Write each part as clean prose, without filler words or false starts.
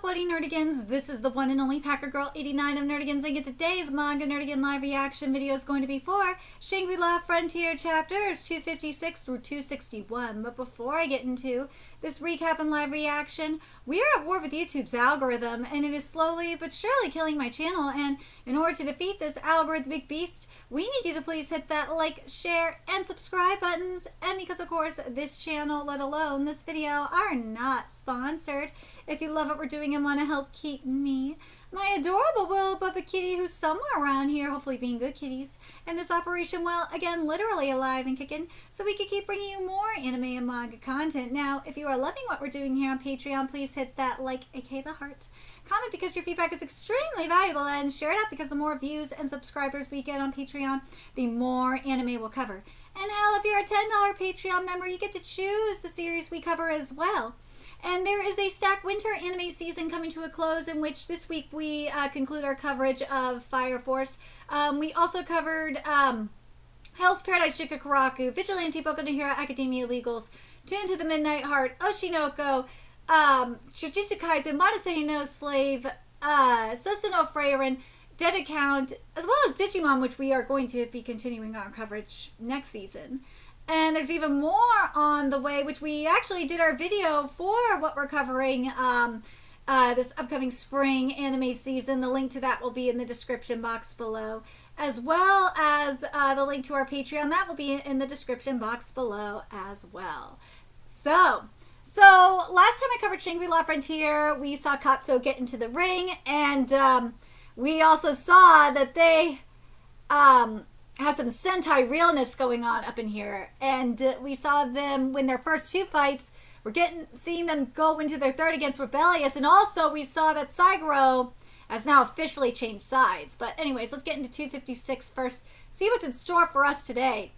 Buddy Nerdigans? This is the one and only Packer Girl 89 of Nerdigans, and today's Manga Nerdigan live reaction video is going to be for Shangri-La Frontier chapters 256 through 261. But before I get into this recap and live reaction, we are at war with YouTube's algorithm, and it is slowly but surely killing my channel. And in order to defeat this algorithmic beast, we need you to please hit that like, share, and subscribe buttons. And because, of course, this channel, let alone this video, are not sponsored. If you love what we're doing and want to help keep me, my adorable little Bubba Kitty, who's somewhere around here, hopefully being good kitties, and this operation, well, again, literally alive and kicking, so we can keep bringing you more anime and manga content. Now, if you are loving what we're doing here on Patreon, please hit that like, aka the heart. Comment because your feedback is extremely valuable, and share it out because the more views and subscribers we get on Patreon, the more anime we'll cover. And hell, if you're a $10 Patreon member, you get to choose the series we cover as well. And there is a stacked winter anime season coming to a close, in which this week we conclude our coverage of Fire Force. We also covered Hell's Paradise Shikakuraku, Vigilante Boku no Hero Academia Illegals, Tune to the Midnight Heart, Oshinoko, Jujutsu Kaisen, Matasei no Slave, Sosu no Freiren, Dead Account, as well as Digimon, which we are going to be continuing our coverage next season. And there's even more on the way, which we actually did our video for what we're covering this upcoming spring anime season. The link to that will be in the description box below, as well as the link to our Patreon. That will be in the description box below as well. So last time I covered Shangri-La Frontier, we saw Katsuo get into the ring, and we also saw that they has some Sentai realness going on up in here, and we saw them win their first two fights. We're seeing them go into their third against Rebellious, and also we saw that Saiguro has now officially changed sides. But anyways, let's get into 256 first, see what's in store for us today.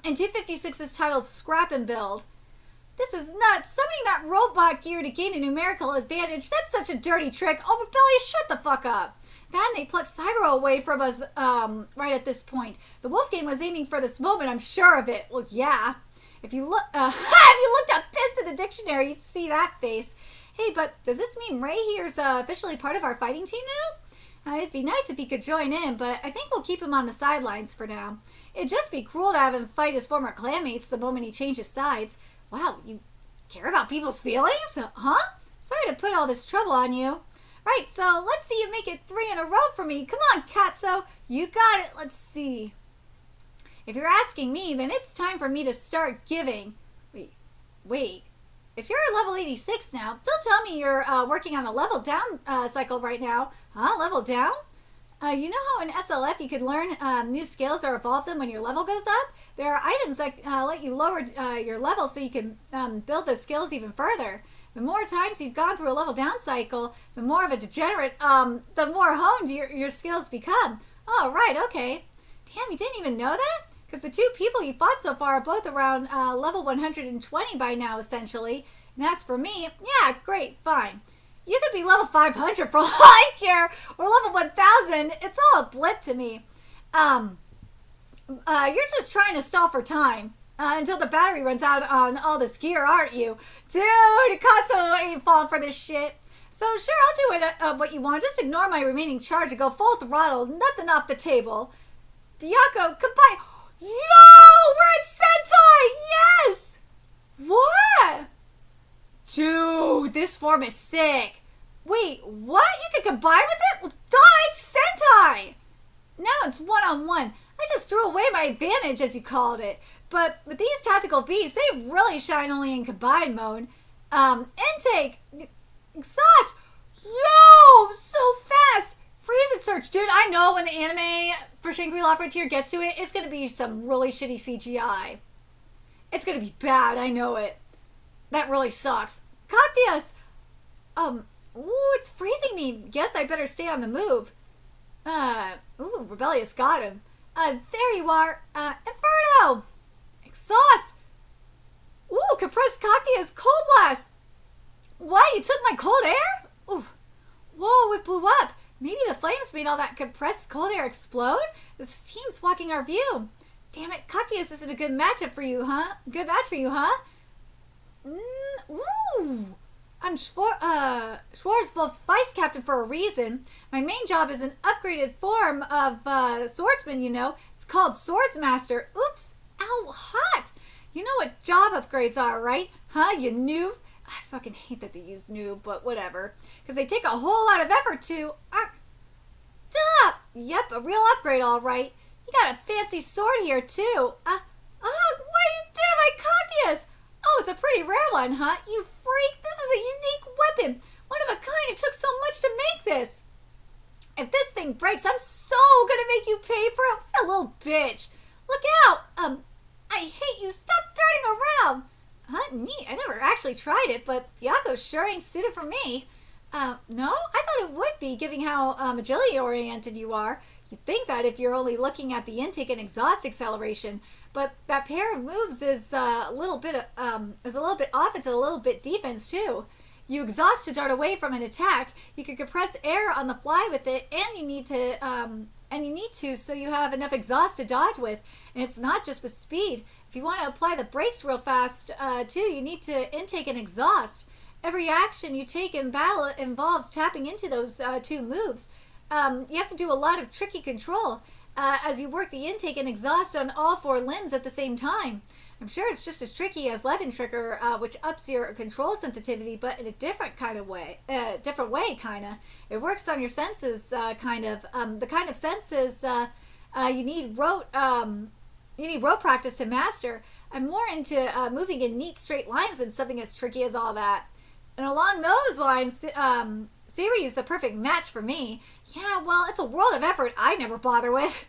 And 256 is titled Scrap and Build. This is nuts. Summoning that robot gear to gain a numerical advantage, that's such a dirty trick. Oh, Rebellious, shut the fuck up. Then they plucked Saiguro away from us right at this point. The Wolf Game was aiming for this moment, I'm sure of it. Well, yeah. If you look, if you looked up pissed in the dictionary, you'd see that face. Hey, but does this mean Ray here's officially part of our fighting team now? It'd be nice if he could join in, but I think we'll keep him on the sidelines for now. It'd just be cruel to have him fight his former clanmates the moment he changes sides. Wow, you care about people's feelings? Huh? Sorry to put all this trouble on you. Right, so let's see you make it 3 in a row for me. Come on, Katsuo. You got it. Let's see. If you're asking me, then it's time for me to start giving. Wait. If you're at level 86 now, don't tell me you're working on a level down cycle right now. Huh? Level down? You know how in SLF you can learn new skills or evolve them when your level goes up? There are items that let you lower your level so you can build those skills even further. The more times you've gone through a level down cycle, the more of a degenerate, the more honed your skills become. Oh, right, okay. Damn, you didn't even know that? Because the two people you fought so far are both around level 120 by now, essentially. And as for me, yeah, great, fine. You could be level 500 for all I care, or level 1000. It's all a blip to me. You're just trying to stall for time. Until the battery runs out on all this gear, aren't you? Dude, Katsuo ain't falling for this shit. So sure, I'll do it, what you want. Just ignore my remaining charge and go full throttle. Nothing off the table. Byakuya, goodbye. Yo, we're in Sentai! Yes! What? Dude, this form is sick. Wait, what? You can combine with it? Well, duh, it's Sentai! Now it's one-on-one. I just threw away my advantage, as you called it. But with these tactical beasts, they really shine only in combined mode. Intake, exhaust, yo, so fast. Freeze and search, dude. I know when the anime for Shangri-La Frontier gets to it, it's gonna be some really shitty CGI. It's gonna be bad. I know it. That really sucks. Cactus. Ooh, it's freezing me. Guess I better stay on the move. Ooh, Rebellious got him. There you are. Inferno. Exhaust! Ooh, compressed Cactus Cold Blast! What? You took my cold air? Ooh. Whoa, it blew up. Maybe the flames made all that compressed cold air explode? The steam's blocking our view. Damn it, Cactus isn't a good matchup for you, huh? Good match for you, huh? Ooh. I'm Schwarzwolf's vice captain for a reason. My main job is an upgraded form of swordsman, you know. It's called Swordsmaster. Oops. Ow, hot. You know what job upgrades are, right? Huh, you noob? I fucking hate that they use noob, but whatever. Because they take a whole lot of effort to... Duh! Yep, a real upgrade, all right. You got a fancy sword here, too. What are you doing to my cockias? Oh, it's a pretty rare one, huh? You freak! This is a unique weapon! One of a kind! It took so much to make this! If this thing breaks, I'm so gonna make you pay for it! What a little bitch! Look out! I hate you! Stop turning around! Huh? Neat. I never actually tried it, but Byakko sure ain't suited for me. No? I thought it would be, given how agility-oriented you are. You'd think that if you're only looking at the intake and exhaust acceleration, but that pair of moves is a little bit offense and a little bit defense too. You exhaust to dart away from an attack. You can compress air on the fly with it, and you need to, so you have enough exhaust to dodge with. And it's not just with speed. If you want to apply the brakes real fast too, you need to intake and exhaust. Every action you take in battle involves tapping into those two moves. You have to do a lot of tricky control as you work the intake and exhaust on all four limbs at the same time. I'm sure it's just as tricky as Levin Trigger, which ups your control sensitivity, but in a different way, kinda. It works on your senses, kind of. The kind of senses you need rote practice to master. I'm more into moving in neat straight lines than something as tricky as all that. And along those lines, Siri is the perfect match for me. Yeah, well, it's a world of effort I never bother with.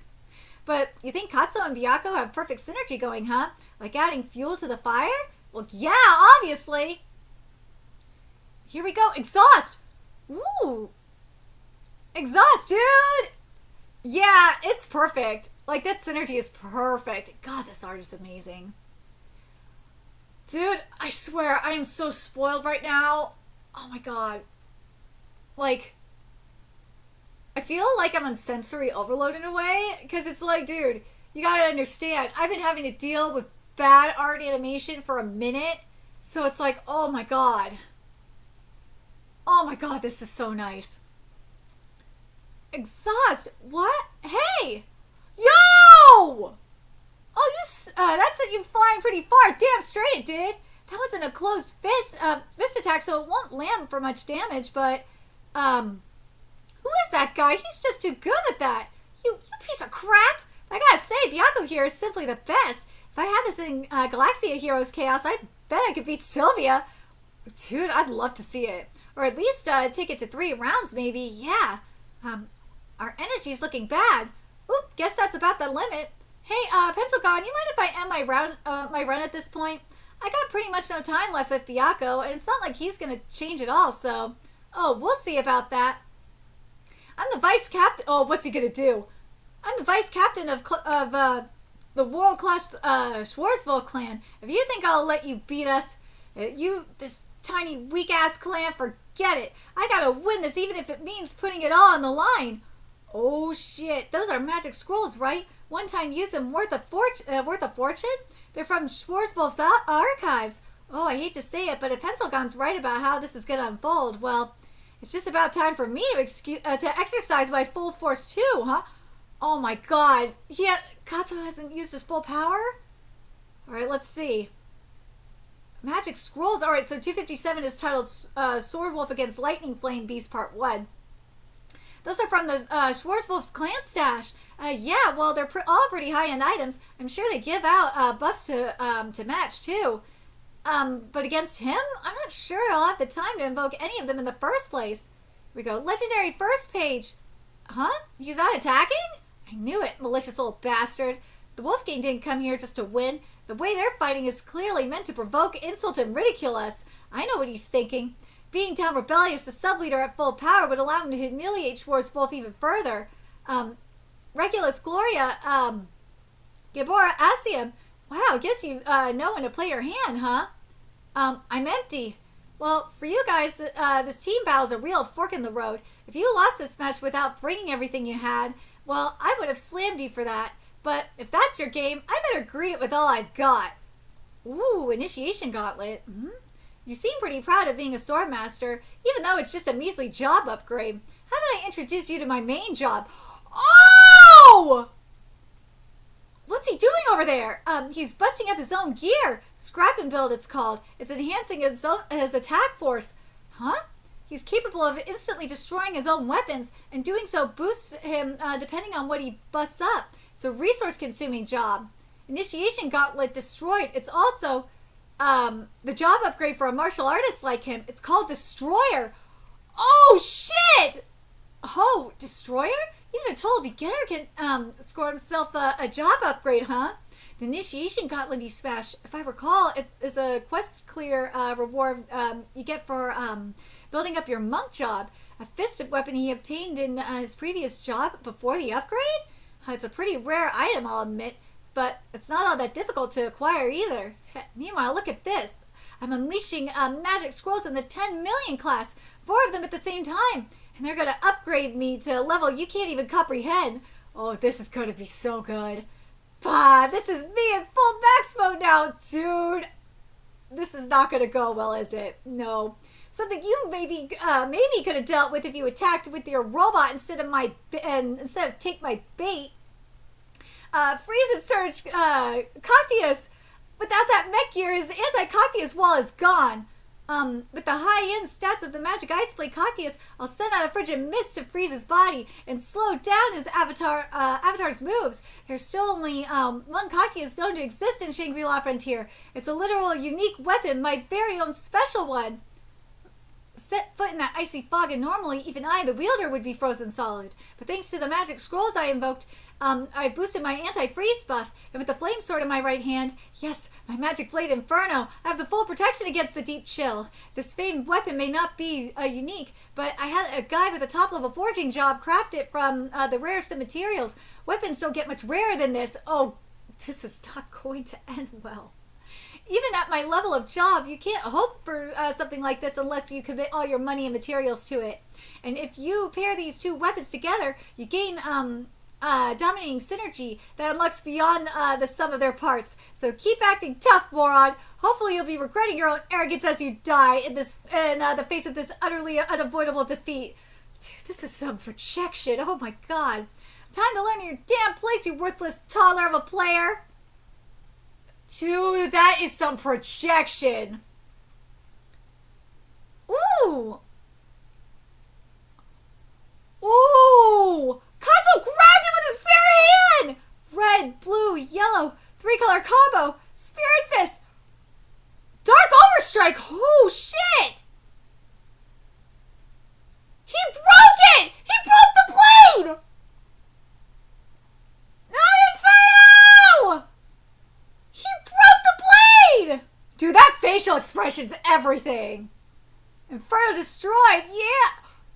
But you think Katsuo and Byakko have perfect synergy going, huh? Like adding fuel to the fire? Well, yeah, obviously. Here we go. Exhaust. Ooh. Exhaust, dude. Yeah, it's perfect. Like, that synergy is perfect. God, this art is amazing. Dude, I swear, I am so spoiled right now. Oh my god. Like, I feel like I'm on sensory overload in a way, because it's like, dude, you gotta understand, I've been having to deal with bad art animation for a minute, so it's like, oh my god, this is so nice. Exhaust, what? Hey! Yo! Oh, that sent you flying pretty far. Damn straight it did. That wasn't a closed fist attack, so it won't land for much damage, but, who is that guy? He's just too good at that. You piece of crap. I gotta say, Byakko here is simply the best. If I had this in Galaxia Heroes Chaos, I bet I could beat Sylvia. Dude, I'd love to see it. Or at least take it to 3 rounds, maybe. Yeah. Our energy's looking bad. Oop, guess that's about the limit. Hey, Pencilgon, you mind if I end my run at this point? I got pretty much no time left with Byakko, and it's not like he's gonna change at all, so... Oh, we'll see about that. I'm the vice captain. Oh, what's he gonna do? I'm the vice captain of the world-class Schwarzwolf clan. If you think I'll let you beat us, this tiny weak-ass clan, forget it. I gotta win this, even if it means putting it all on the line. Oh shit! Those are magic scrolls, right? One-time use them worth a fortune. They're from Schwarzwolf's archives. Oh, I hate to say it, but if Pencilgon's right about how this is gonna unfold, well. It's just about time for me to exercise my full force too, huh? Oh my god. Katsuo hasn't used his full power? Alright, let's see. Magic Scrolls. Alright, so 257 is titled Sword Wolf Against Lightning Flame Beast Part 1. Those are from the Schwarzwolf's clan stash. Yeah, well, they're all pretty high-end items. I'm sure they give out buffs to match too. But against him, I'm not sure I'll have the time to invoke any of them in the first place. Here we go. Legendary first page. Huh? He's not attacking? I knew it, malicious little bastard. The Wolf Gang didn't come here just to win. The way they're fighting is clearly meant to provoke, insult, and ridicule us. I know what he's thinking. Being down Rebellious, the sub-leader at full power, would allow him to humiliate Schwarzwolf even further. Regulus Gloria, Gabora Asium. Wow, I guess you know when to play your hand, huh? I'm empty. Well, for you guys, this team battle's a real fork in the road. If you lost this match without bringing everything you had, well, I would have slammed you for that. But if that's your game, I better greet it with all I've got. Ooh, Initiation Gauntlet. You seem pretty proud of being a sword master, even though it's just a measly job upgrade. How about I introduce you to my main job? Oh! What's he doing over there? He's busting up his own gear. Scrap and build, it's called. It's enhancing his attack force. Huh? He's capable of instantly destroying his own weapons, and doing so boosts him depending on what he busts up. It's a resource-consuming job. Initiation Gauntlet destroyed. It's also the job upgrade for a martial artist like him. It's called Destroyer. Oh, shit! Oh, Destroyer? Even a total beginner can score himself a job upgrade, huh? The Initiation Gauntlet he smashed, if I recall, it is a quest clear reward you get for building up your monk job. A fisted weapon he obtained in his previous job before the upgrade? It's a pretty rare item, I'll admit, but it's not all that difficult to acquire either. Meanwhile, look at this. I'm unleashing magic scrolls in the 10 million class, 4 of them at the same time. And they're going to upgrade me to a level you can't even comprehend. Oh, this is going to be so good. Bah, this is me in full max mode now, dude. This is not going to go well, is it? No. Something you maybe could have dealt with if you attacked with your robot instead of take my bait. Freeze and Surge Cactius. Without that mech gear, his anti-Cactius wall is gone. With the high-end stats of the Magic Ice Blade Cactius, I'll send out a frigid mist to freeze his body and slow down his avatar's moves. There's still only one Cactius known to exist in Shangri-La Frontier. It's a literal unique weapon, my very own special one. Set foot in that icy fog, and normally even I, the wielder, would be frozen solid. But thanks to the magic scrolls I invoked, I boosted my anti-freeze buff, and with the flame sword in my right hand, yes, my magic blade Inferno, I have the full protection against the deep chill. This famed weapon may not be unique, but I had a guy with a top-level forging job craft it from the rarest of materials. Weapons don't get much rarer than this. Oh, this is not going to end well. Even at my level of job, you can't hope for something like this unless you commit all your money and materials to it. And if you pair these two weapons together, you gain dominating synergy that unlocks beyond the sum of their parts. So keep acting tough, moron. Hopefully you'll be regretting your own arrogance as you die in the face of this utterly unavoidable defeat. Dude, this is some projection. Oh my god. Time to learn your damn place, you worthless toddler of a player. Dude, that is some projection. Ooh. Ooh. Katsu grabbed him with his bare hand. Red, blue, yellow, 3-color combo. Spirit Fist. Dark Overstrike. Oh, shit. He broke it. He broke the blade. Dude, that facial expression's everything. Inferno destroyed. Yeah.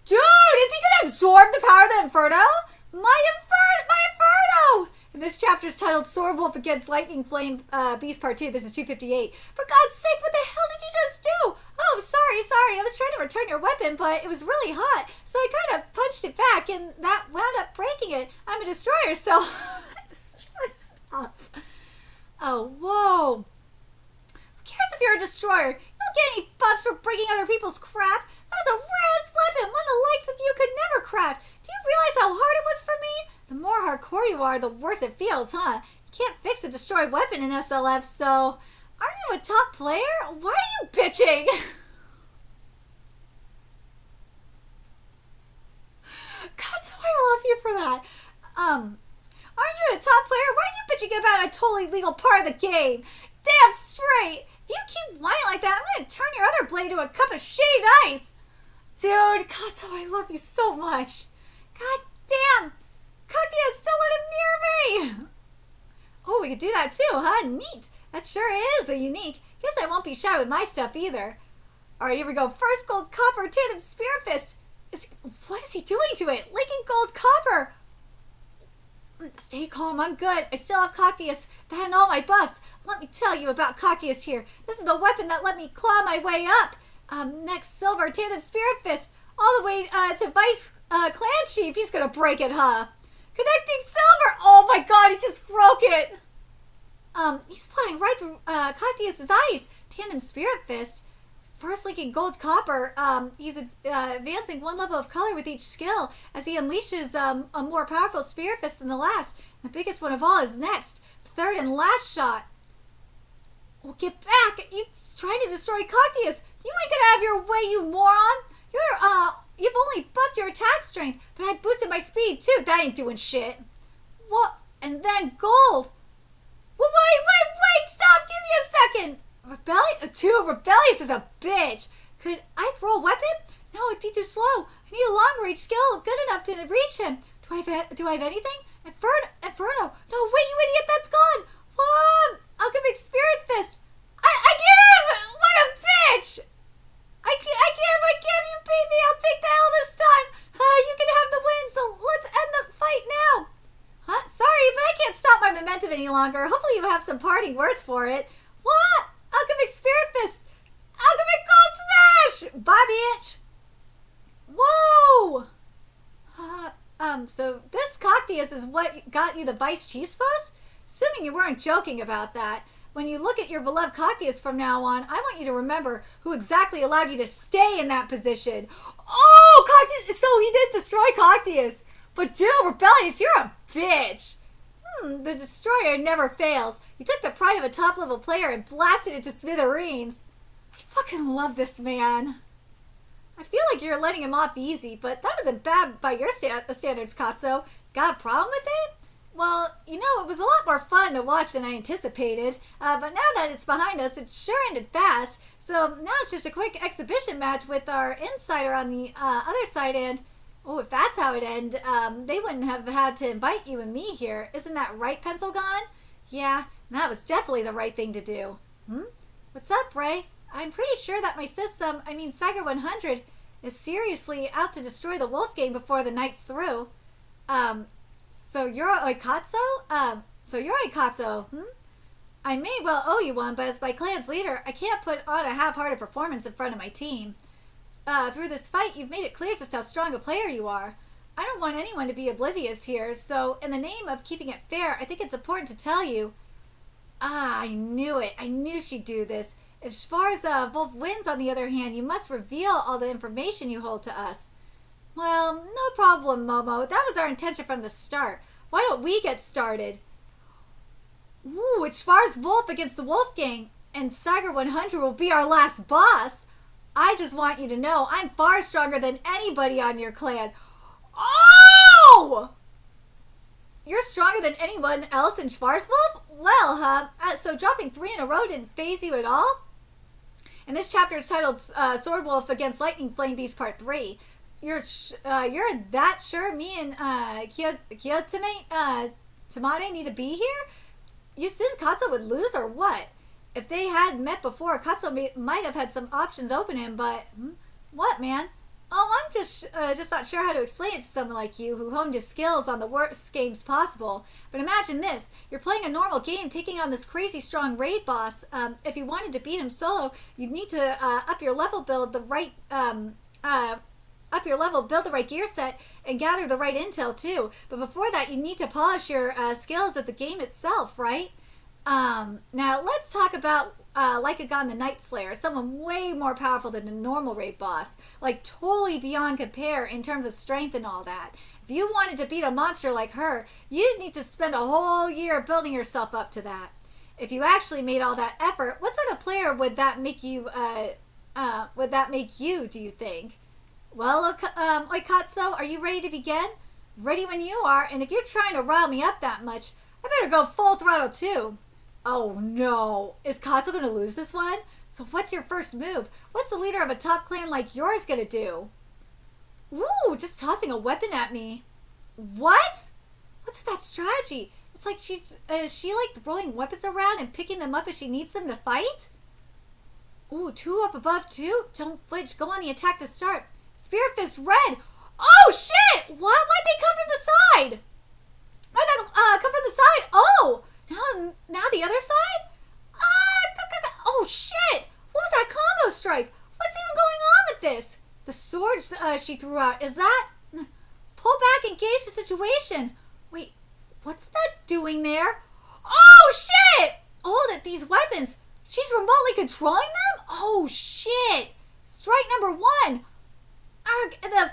Dude, is he going to absorb the power of the Inferno? My Inferno! And this chapter is titled SWORVANT Against Lightning Flame Beast Part 2. This is 258. For God's sake, what the hell did you just do? Oh, sorry. I was trying to return your weapon, but it was really hot. So I kind of punched it back, and that wound up breaking it. I'm a destroyer, so I destroy stuff. Oh, whoa. Who cares if you're a destroyer? You don't get any buffs for breaking other people's crap. That was a rare weapon, one the likes of you could never craft. Do you realize how hard it was for me? The more hardcore you are, the worse it feels, huh? You can't fix a destroyed weapon in SLF, so... Aren't you a top player? Why are you bitching? God, so I love you for that. Aren't you a top player? Why are you bitching about a totally legal part of the game? Damn straight! If you keep whining like that, I'm gonna turn your other blade to a cup of shaved ice! Dude, God, so I love you so much. God damn! Kaktia still let him near me! Oh, we could do that too, huh? Neat! That sure is a unique. Guess I won't be shy with my stuff either. Alright, here we go. First gold copper tandem Spirit Fist. What is he doing to it? Linking gold copper! Stay calm, I'm good. I still have Cactius. That and all my buffs. Let me tell you about Cactius here. This is the weapon that let me claw my way up. Next silver tandem Spirit Fist. All the way to Vice Clan Chief. He's gonna break it, huh? Connecting silver! Oh my god, he just broke it! He's flying right through Cactius's ice. Tandem Spirit Fist. first linking gold copper. He's advancing one level of color with each skill as he unleashes a more powerful spear fist than the last. The biggest one of all is next. Third and last shot. Well, get back! He's trying to destroy Cactius. You ain't gonna have your way, you moron. You've only buffed your attack strength, but I boosted my speed too. That ain't doing shit. What? And then gold. Well, wait! Stop! Give me a second. Rebellious is a bitch. Could I throw a weapon? No, it'd be too slow. I need a long range skill good enough to reach him. Do I have anything? Inferno. No, wait, you idiot, that's gone. Alchemic Spirit Fist. I give! What a bitch! I give, you beat me. I'll take the L this time. You can have the win, so let's end the fight now. Huh? Sorry, but I can't stop my momentum any longer. Hopefully you have some parting words for it. What? Alchemic Spirit Fist. Alchemic Gold Smash! Bye, bitch. Whoa! So this Cactius is what got you the Vice Chief's post? Assuming you weren't joking about that. When you look at your beloved Cactius from now on, I want you to remember who exactly allowed you to stay in that position. Oh, Cactius! So he did destroy Cactius. But dude, Rebellious, you're a bitch. The destroyer never fails. You took the pride of a top-level player and blasted it to smithereens. I fucking love this man. I feel like you're letting him off easy, but that wasn't bad by your standards, Katsu. Got a problem with it? Well, you know, it was a lot more fun to watch than I anticipated, but now that it's behind us, it sure ended fast. So now it's just a quick exhibition match with our insider on the other side, and oh, if that's how it ended, they wouldn't have had to invite you and me here. Isn't that right, Pencil Gone? Yeah, that was definitely the right thing to do. What's up, Ray? I'm pretty sure that my system, Saga 100, is seriously out to destroy the Wolf Gang before the night's through. So you're Oikatsu? I may well owe you one, but as my clan's leader, I can't put on a half-hearted performance in front of my team. Through this fight, you've made it clear just how strong a player you are. I don't want anyone to be oblivious here, so in the name of keeping it fair, I think it's important to tell you. I knew it. I knew she'd do this. As far as Wolf wins, on the other hand, you must reveal all the information you hold to us. Well, no problem, Momo. That was our intention from the start. Why don't we get started? Ooh, as far as Wolf against the Wolf Gang, and Saga 100 will be our last boss. I just want you to know I'm far stronger than anybody on your clan. Oh! You're stronger than anyone else in Schwarzwolf? Well, so dropping 3 in a row didn't faze you at all? And this chapter is titled Sword Wolf against Lightning Flame Beast Part 3. You're that sure me and Tamade need to be here? You assumed Katsu would lose or what? If they had met before, Katsu might have had some options open him, but... What, man? Oh, I'm just not sure how to explain it to someone like you who honed his skills on the worst games possible. But imagine this. You're playing a normal game, taking on this crazy strong raid boss. If you wanted to beat him solo, you'd need to up your level, build the right gear set, and gather the right intel too. But before that, you need to polish your skills at the game itself, right? Now let's talk about Lycagon the Night Slayer, someone way more powerful than a normal raid boss, like totally beyond compare in terms of strength and all that. If you wanted to beat a monster like her, you'd need to spend a whole year building yourself up to that. If you actually made all that effort, what sort of player would that make you? Do you think? Well, Oikatsu, are you ready to begin? Ready when you are, and if you're trying to rile me up that much, I better go full throttle too. Oh no, is Katsu gonna lose this one? So what's your first move? What's the leader of a top clan like yours gonna do? Ooh, just tossing a weapon at me. What? What's with that strategy? It's like is she like throwing weapons around and picking them up as she needs them to fight? Ooh, 2 up above 2? Don't flinch, go on the attack to start. Spear Fist Red! Oh shit! Why'd they come from the side? Why'd they come from the side? Oh! Now the other side? Oh shit! What was that combo strike? What's even going on with this? The swords she threw out, is that? Pull back, engage the situation. Wait, what's that doing there? Oh shit! Hold it, these weapons. She's remotely controlling them? Oh, shit. Strike number 1. The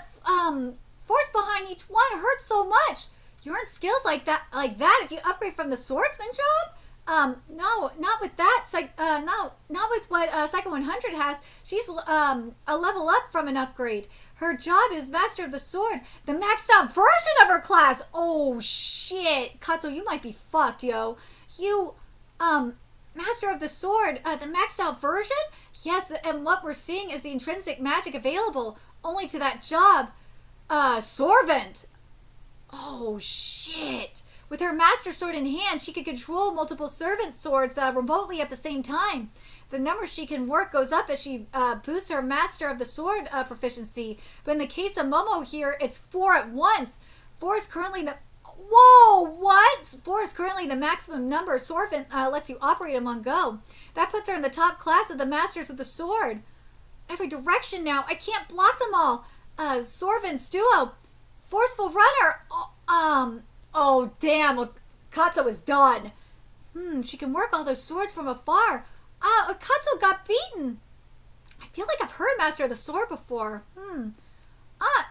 force behind each one hurts so much. You earn skills like that if you upgrade from the swordsman job? No, not with that. No, not with what Psycho 100 has. She's a level up from an upgrade. Her job is Master of the Sword, the maxed out version of her class. Oh shit, Katsu, you might be fucked, yo. You, Master of the Sword, the maxed out version? Yes, and what we're seeing is the intrinsic magic available only to that job. SWORVANT. Oh shit. With her master sword in hand, she can control multiple servant swords remotely at the same time. The number she can work goes up as she boosts her master of the sword proficiency. But in the case of Momo here, it's 4 at once. 4 is currently the... Whoa, what? 4 is currently the maximum number SWORVANT lets you operate in one go. That puts her in the top class of the masters of the sword. Every direction now. I can't block them all. SWORVANT's duo. Forceful runner. Oh damn. Well, Katsu is done. She can work all those swords from afar. Katsu got beaten. I feel like I've heard Master of the Sword before.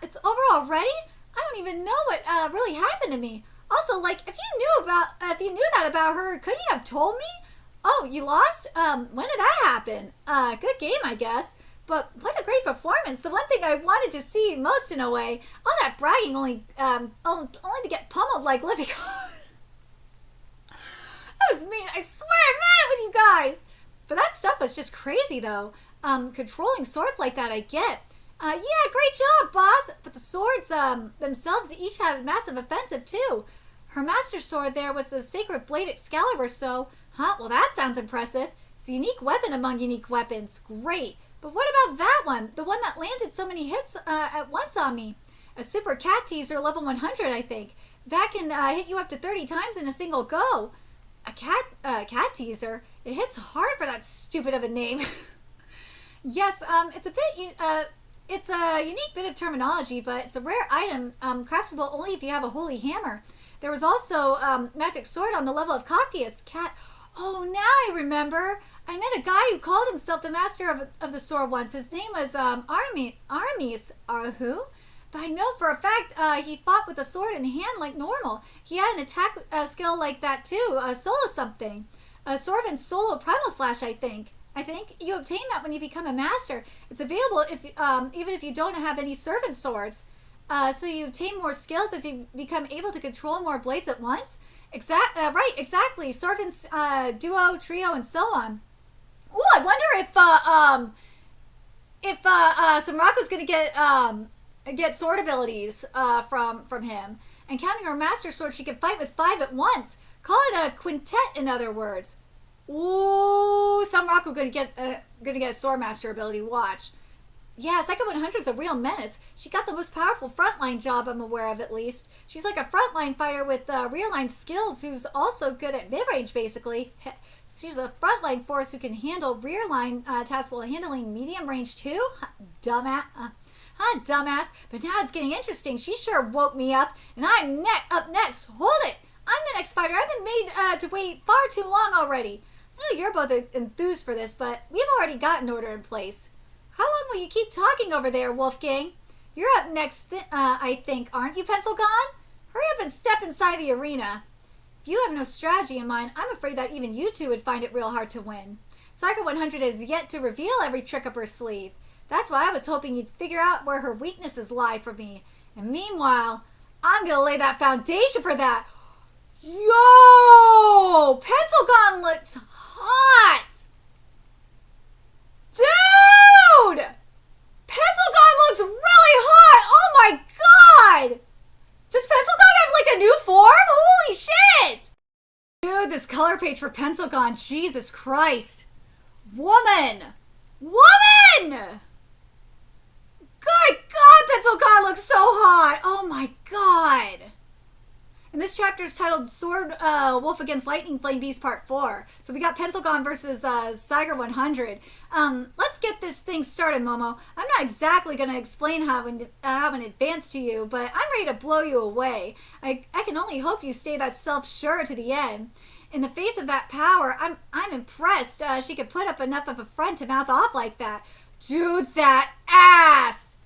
It's over already? I don't even know what really happened to me. Also, like, if you knew that about her, couldn't you have told me? Oh, you lost? When did that happen? Good game, I guess. But what a great performance. The one thing I wanted to see most in a way. All that bragging only to get pummeled like Livy. That was mean. I swear I'm mad with you guys. But that stuff was just crazy though. Controlling swords like that I get. Yeah, great job, boss. But the swords themselves each have massive offensive too. Her master sword there was the sacred blade Excalibur, so... Huh, well that sounds impressive. It's a unique weapon among unique weapons. Great. But what about that one? The one that landed so many hits at once on me. A super cat teaser level 100, I think. That can hit you up to 30 times in a single go. A cat teaser? It hits hard for that stupid of a name. Yes, it's a unique bit of terminology, but it's a rare item, craftable only if you have a holy hammer. There was also magic sword on the level of Coctius. Oh, now I remember. I met a guy who called himself the Master of the Sword once. His name was Aramis. Who? But I know for a fact he fought with a sword in hand like normal. He had an attack skill like that too. Solo something. SWORVANT Solo Primal Slash, I think. You obtain that when you become a master. It's available if even if you don't have any servant swords. So you obtain more skills as you become able to control more blades at once. Right, exactly. SWORVANT's duo, trio, and so on. Ooh, I wonder if Samurako's gonna get sword abilities from him. And counting her master sword, she can fight with 5 at once. Call it a quintet, in other words. Ooh, Samurako gonna get a sword master ability. Watch. Yeah, Psycho 100's a real menace. She got the most powerful frontline job I'm aware of, at least. She's like a frontline fighter with real-line skills who's also good at mid-range, basically. She's a frontline force who can handle rear-line tasks while handling medium range, too? Dumbass. Dumbass. But now it's getting interesting. She sure woke me up, and I'm up next. Hold it! I'm the next fighter. I've been made to wait far too long already. I know you're both enthused for this, but we've already got an order in place. How long will you keep talking over there, Wolfgang? You're up next, I think, aren't you, Pencil Gone? Hurry up and step inside the arena. If you have no strategy in mind, I'm afraid that even you two would find it real hard to win. Psycho 100 has yet to reveal every trick up her sleeve. That's why I was hoping you'd figure out where her weaknesses lie for me. And meanwhile, I'm gonna lay that foundation for that. Yo! Pencil Gone looks hot! Dude! Pencil Gone looks really hot! Oh my god! Does Pencil Gone have like a new form? Holy shit! Dude, this color page for Pencil Gone, Jesus Christ. Woman! Woman! Good God, Pencil Gone looks so hot! Oh my god! And this chapter is titled Sword Wolf Against Lightning Flame Beast Part 4. So we got Pencil Gone versus Psycho 100. Let's get this thing started, Momo. I'm not exactly going to explain how in advance to you, but I'm ready to blow you away. I can only hope you stay that self-sure to the end. In the face of that power, I'm impressed she could put up enough of a front to mouth off like that. Dude, that ass!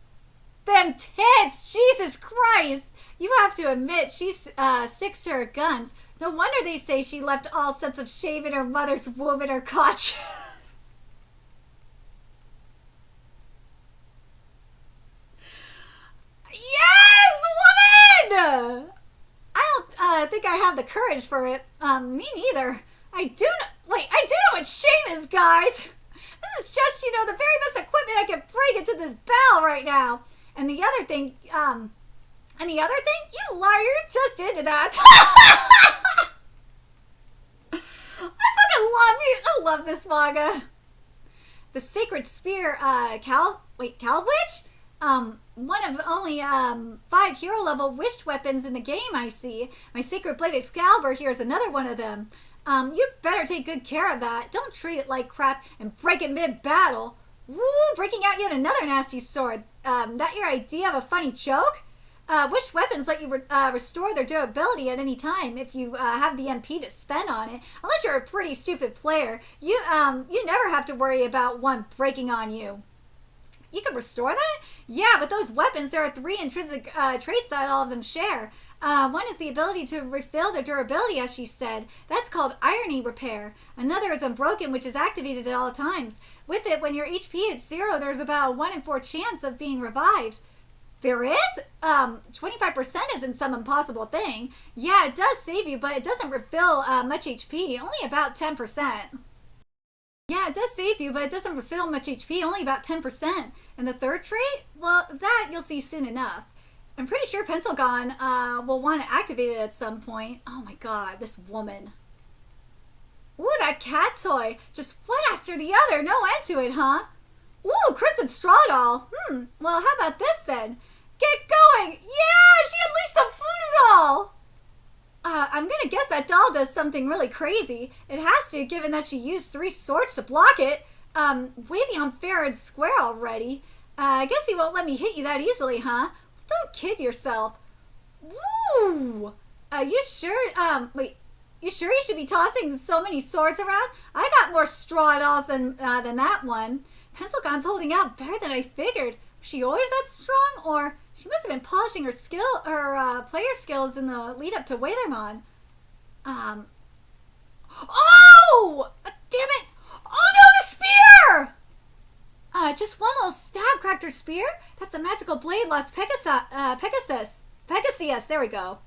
Them tits! Jesus Christ! You have to admit, she sticks to her guns. No wonder they say she left all sense of shame in her mother's womb in her conscience. Yes, woman! I don't think I have the courage for it. Me neither. I do know what shame is, guys. This is just, the very best equipment I can bring into this battle right now. And the other thing, you liar, you're just into that. I love this manga. The Sacred Spear, Calwitch? One of only 5 hero level wished weapons in the game, I see. My Sacred Blade Excalibur here is another one of them. You better take good care of that. Don't treat it like crap and break it mid-battle. Woo, breaking out yet another nasty sword. That your idea of a funny joke? Wished weapons let you restore their durability at any time if you have the MP to spend on it. Unless you're a pretty stupid player, you never have to worry about one breaking on you. You can restore that? Yeah, with those weapons, there are 3 intrinsic traits that all of them share. One is the ability to refill their durability, as she said. That's called Irony Repair. Another is Unbroken, which is activated at all times. With it, when your HP hits 0, there's about a 1 in 4 chance of being revived. There is? 25% isn't some impossible thing. Yeah, it does save you, but it doesn't refill much HP, only about 10%. Yeah, it does save you, but it doesn't refill much HP, only about 10%. And the third trait? Well, that you'll see soon enough. I'm pretty sure Pencilgon will want to activate it at some point. Oh my god, this woman. Ooh, that cat toy. Just one after the other, no end to it, huh? Ooh, Crimson Straw Doll. Well, how about this then? Get going! Yeah, she unleashed a voodoo doll! I'm gonna guess that doll does something really crazy. It has to, given that she used 3 swords to block it. Way beyond fair and square already. I guess he won't let me hit you that easily, huh? Don't kid yourself. Woo! You sure, you sure you should be tossing so many swords around? I got more straw dolls than that one. Pencilgon's holding out better than I figured. Was she always that strong? Or she must have been polishing her player skills in the lead up to Waylermon. Oh! Damn it! Oh no, the spear! Just one little stab cracked her spear? That's the magical blade lost Pegasus. There we go.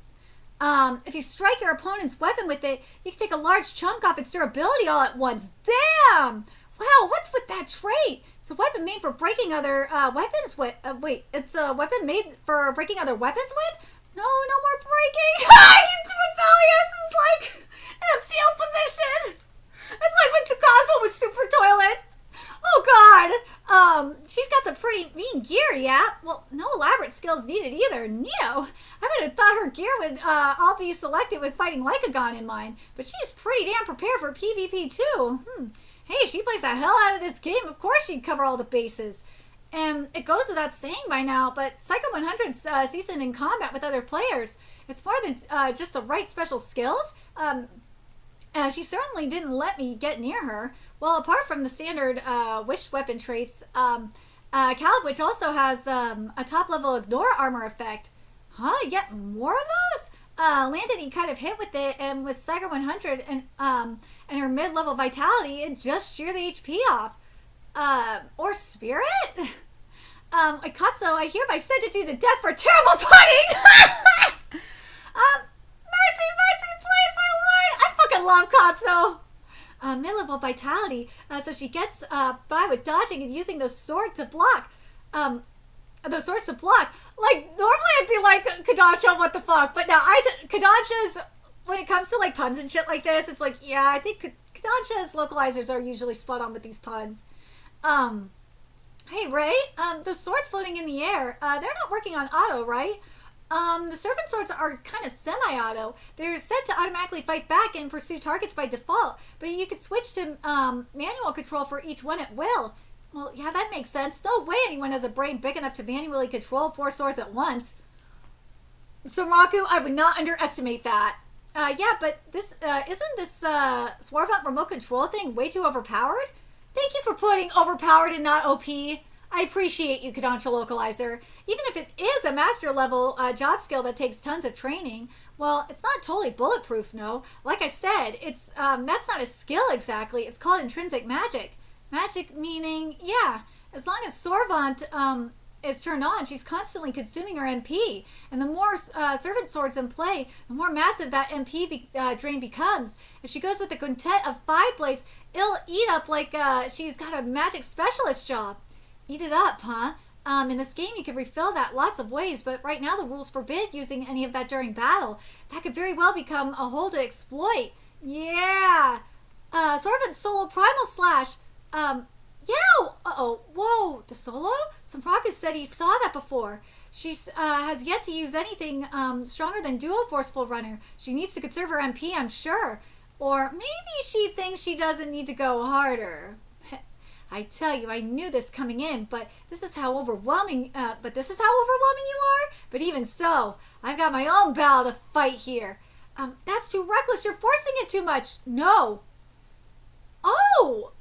If you strike your opponent's weapon with it, you can take a large chunk off its durability all at once. Damn! Wow, what's with that trait? It's a weapon made for breaking other weapons with. It's a weapon made for breaking other weapons with? No more breaking. He's rebellious. It's like in a field position. It's like with the Cosmo with Super Toilet. Oh God. She's got some pretty mean gear, yeah. Well, no elaborate skills needed either. Neato. I would have thought her gear would all be selected with fighting Lycagon in mind, but she's pretty damn prepared for PvP too. Hey, she plays the hell out of this game. Of course she'd cover all the bases. And it goes without saying by now, but Psycho 100's seasoned in combat with other players. It's more than just the right special skills. She certainly didn't let me get near her. Well, apart from the standard wished weapon traits, Calibwitch also has a top-level ignore armor effect. Huh? Yet more of those? Landed, he kind of hit with it, and with Psycho 100 and her mid-level vitality, it just sheared the HP off. Or spirit? Katsu, I hereby sentence you to death for terrible punning! Mercy, please, my lord! I fucking love Katsu! Mid-level vitality, so she gets by with dodging and using those swords to block. Like, normally I'd be like, Kodansha, what the fuck? But now, Kodansha's, when it comes to, like, puns and shit like this, it's like, yeah, I think Kodansha's localizers are usually spot on with these puns. Hey, Ray, the swords floating in the air, they're not working on auto, right? The servant swords are kind of semi-auto. They're set to automatically fight back and pursue targets by default, but you could switch to manual control for each one at will. Well, yeah, that makes sense. No way anyone has a brain big enough to manually control 4 swords at once. So, Raku, I would not underestimate that. Yeah, but this isn't this SWORVANT remote control thing way too overpowered? Thank you for putting overpowered and not OP. I appreciate you, Kodansha Localizer. Even if it is a master level job skill that takes tons of training, well, it's not totally bulletproof, no. Like I said, it's that's not a skill exactly. It's called intrinsic magic. Magic meaning, yeah, as long as SWORVANT is turned on, she's constantly consuming her MP. And the more servant swords in play, the more massive that MP drain becomes. If she goes with a quintet of 5 blades, it'll eat up like she's got a magic specialist job. Eat it up, huh? In this game, you can refill that lots of ways, but right now the rules forbid using any of that during battle. That could very well become a hole to exploit. Yeah! SWORVANT solo primal slash. Yeah! Uh-oh. Whoa! The solo? Sampraku said he saw that before. She has yet to use anything stronger than duo forceful runner. She needs to conserve her MP, I'm sure. Or maybe she thinks she doesn't need to go harder. I tell you, I knew this coming in, but this is how overwhelming you are. But even so, I've got my own battle to fight here. That's too reckless. You're forcing it too much. No. Oh!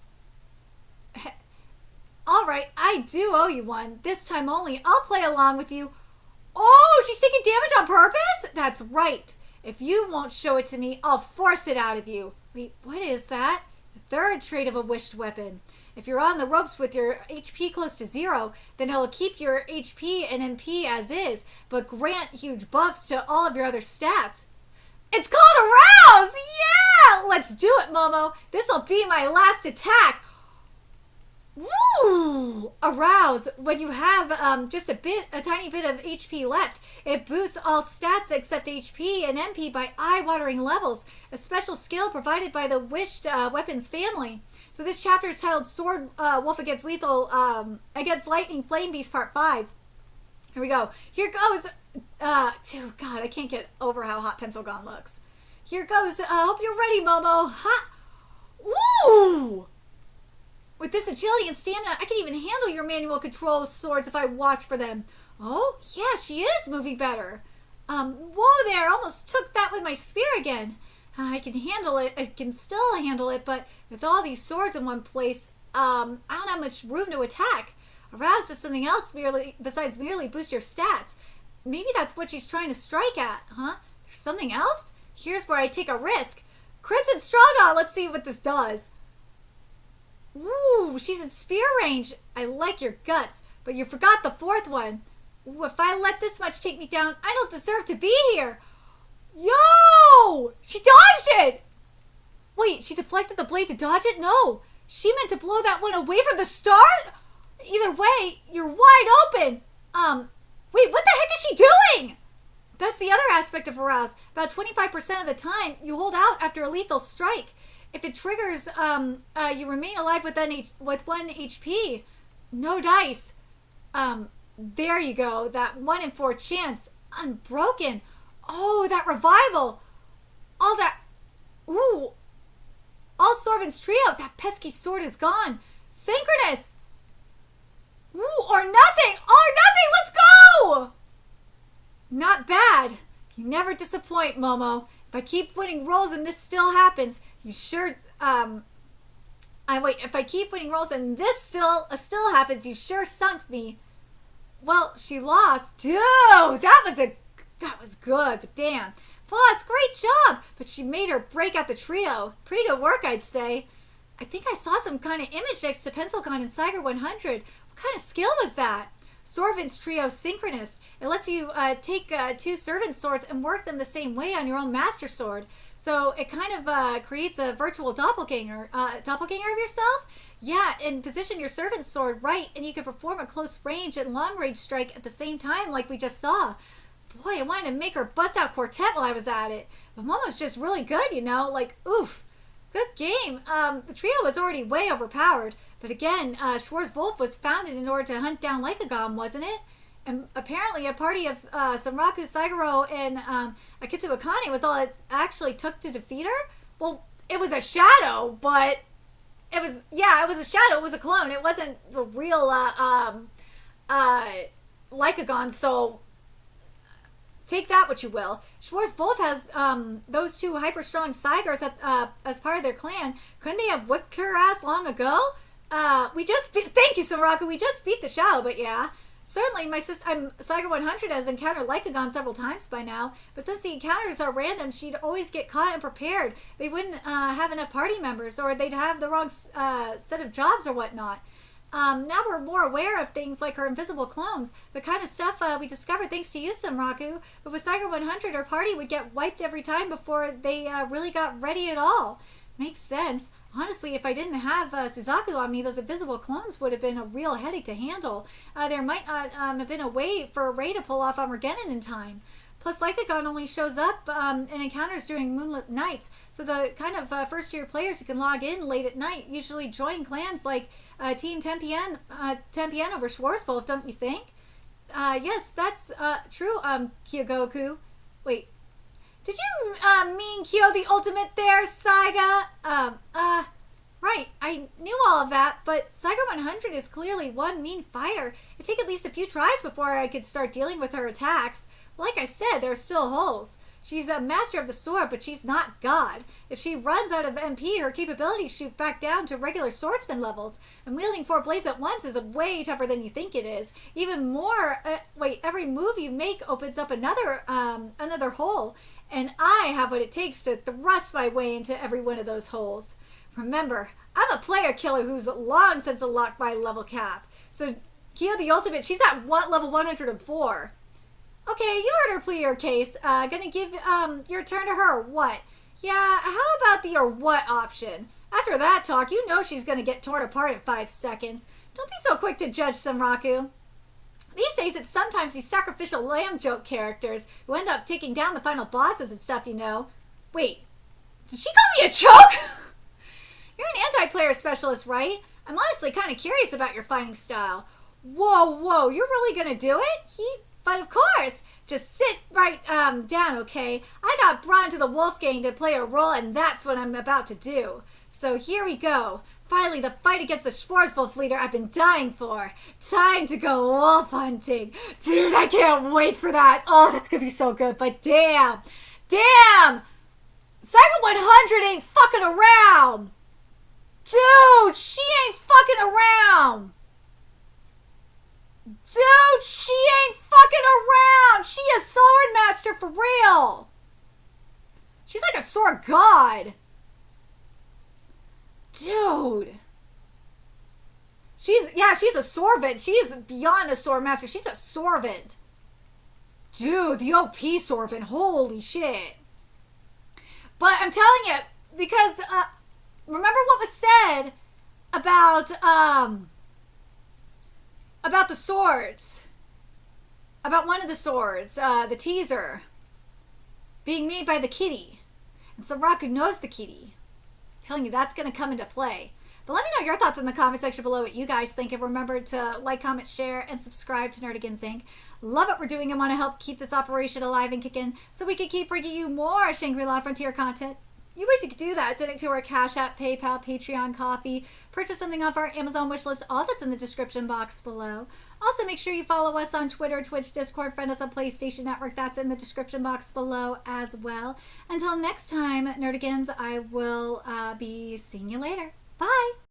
All right, I do owe you one. This time only. I'll play along with you. Oh, she's taking damage on purpose? That's right. If you won't show it to me, I'll force it out of you. Wait, what is that? The third trait of a wished weapon. If you're on the ropes with your HP close to 0, then it'll keep your HP and MP as is, but grant huge buffs to all of your other stats. It's called Arouse! Yeah! Let's do it, Momo. This'll be my last attack. Woo! Arouse. When you have just a tiny bit of HP left, it boosts all stats except HP and MP by eye-watering levels. A special skill provided by the Wished Weapons family. So this chapter is titled Sword Wolf against Lightning Flame Beast Part 5. Here we go. Here goes. God, I can't get over how hot Pencil Gun looks. Here goes. Hope you're ready, Momo. Ha! Woo! With this agility and stamina, I can even handle your manual control swords if I watch for them. Oh, yeah, she is moving better. Whoa there, almost took that with my spear again. I can handle it. I can still handle it, but with all these swords in one place, I don't have much room to attack. Arouse does something else besides merely boost your stats. Maybe that's what she's trying to strike at, huh? There's something else? Here's where I take a risk. Crimson Straw Dot, let's see what this does. Ooh, she's in spear range. I like your guts, but you forgot the 4th one. Ooh, if I let this much take me down, I don't deserve to be here. Yo! She dodged it! Wait, she deflected the blade to dodge it? No. She meant to blow that one away from the start? Either way, you're wide open. Wait, what the heck is she doing? That's the other aspect of Arouse. About 25% of the time, you hold out after a lethal strike. If it triggers, you remain alive with 1 HP. No dice. There you go. That 1 in 4 chance. Unbroken. Oh, that revival. All that. Ooh. All SWORVANT's trio. That pesky sword is gone. Synchronous. Ooh, or nothing. Or nothing. Let's go. Not bad. You never disappoint, Momo. If I keep winning rolls and this still happens, you sure, if I keep winning rolls and this still happens, you sure sunk me. Well, she lost. Dude, that was good, but damn. Boss, great job. But she made her break out the trio. Pretty good work, I'd say. I think I saw some kind of image next to Pencilcon in Siger 100. What kind of skill was that? SWORVANT's trio synchronous. It lets you take 2 servant swords and work them the same way on your own master sword. So it kind of creates a virtual doppelganger of yourself. Yeah, and position your servant sword right, and you can perform a close range and long range strike at the same time, like we just saw. Boy, I wanted to make her bust out quartet while I was at it, but Momo's just really good, you know. Like, oof, good game. The trio was already way overpowered. But again, Schwarzwolf was founded in order to hunt down Lycagon, wasn't it? And apparently a party of Samraku, Saiguro, and Akitsu Akane was all it actually took to defeat her? Well, it was a shadow, but it was a shadow. It was a clone. It wasn't the real Lycagon, so take that what you will. SWORVANT has those two hyper-strong Saigars as part of their clan. Couldn't they have whipped her ass long ago? Thank you, Sunraku. We just beat the Shadow, but yeah. Certainly, my sister, Saiga 100 has encountered Lycagon several times by now, but since the encounters are random, she'd always get caught and prepared. They wouldn't have enough party members, or they'd have the wrong set of jobs or whatnot. Now we're more aware of things like her invisible clones, the kind of stuff we discovered thanks to you, Sunraku. But with Saiga 100, her party would get wiped every time before they really got ready at all. Makes sense. Honestly, if I didn't have Suzaku on me, those invisible clones would have been a real headache to handle. There might not have been a way for Ray to pull off Armageddon in time. Plus, Lycagon only shows up in encounters during moonlit nights, so the kind of first-year players who can log in late at night usually join clans like Team Tempien over SWORVANT, don't you think? Yes, that's true, Kyogoku. Wait. Did you mean Kyo the Ultimate there, Saiga? Right, I knew all of that, but Saiga 100 is clearly one mean fighter. It'd take at least a few tries before I could start dealing with her attacks. Like I said, there are still holes. She's a master of the sword, but she's not God. If she runs out of MP, her capabilities shoot back down to regular swordsman levels. And wielding 4 blades at once is way tougher than you think it is. Even more, every move you make opens up another hole. And I have what it takes to thrust my way into every one of those holes. Remember, I'm a player killer who's long since unlocked my level cap. So Kyo the Ultimate, she's at level 104. Okay, you heard her plead her case. Gonna give your turn to her or what? Yeah, how about the or what option? After that talk, you know she's gonna get torn apart in 5 seconds. Don't be so quick to judge, Sunraku. These days, it's sometimes these sacrificial lamb joke characters who end up taking down the final bosses and stuff, you know. Wait, did she call me a joke? You're an anti-player specialist, right? I'm honestly kind of curious about your fighting style. Whoa, you're really gonna do it? But of course, just sit right down, okay? I got brought into the Wolf Gang to play a role, and that's what I'm about to do. So here we go. Finally, the fight against the SWORVANT leader I've been dying for. Time to go wolf hunting. Dude, I can't wait for that. Oh, that's gonna be so good. But damn! Saiga 100 ain't fucking around! Dude, she ain't fucking around! Dude, she ain't fucking around! She a sword master for real! She's like a sword god! Dude. She's a SWORVANT. She is beyond a sword master. She's a SWORVANT. Dude, the OP SWORVANT. Holy shit. But I'm telling you, because remember what was said about the swords. About one of the swords, the teaser, being made by the kitty. And Sunraku knows the kitty. Telling you that's going to come into play. But let me know your thoughts in the comment section below what you guys think, and remember to like, comment, share, and subscribe to Nerdigans Inc. Love what we're doing and want to help keep this operation alive and kicking so we can keep bringing you more Shangri-La Frontier content. You could do that. Donate to our Cash App, PayPal, Patreon, Coffee. Purchase something off our Amazon wishlist. All that's in the description box below. Also, make sure you follow us on Twitter, Twitch, Discord, friend us on PlayStation Network. That's in the description box below as well. Until next time, Nerdigans, I will be seeing you later. Bye!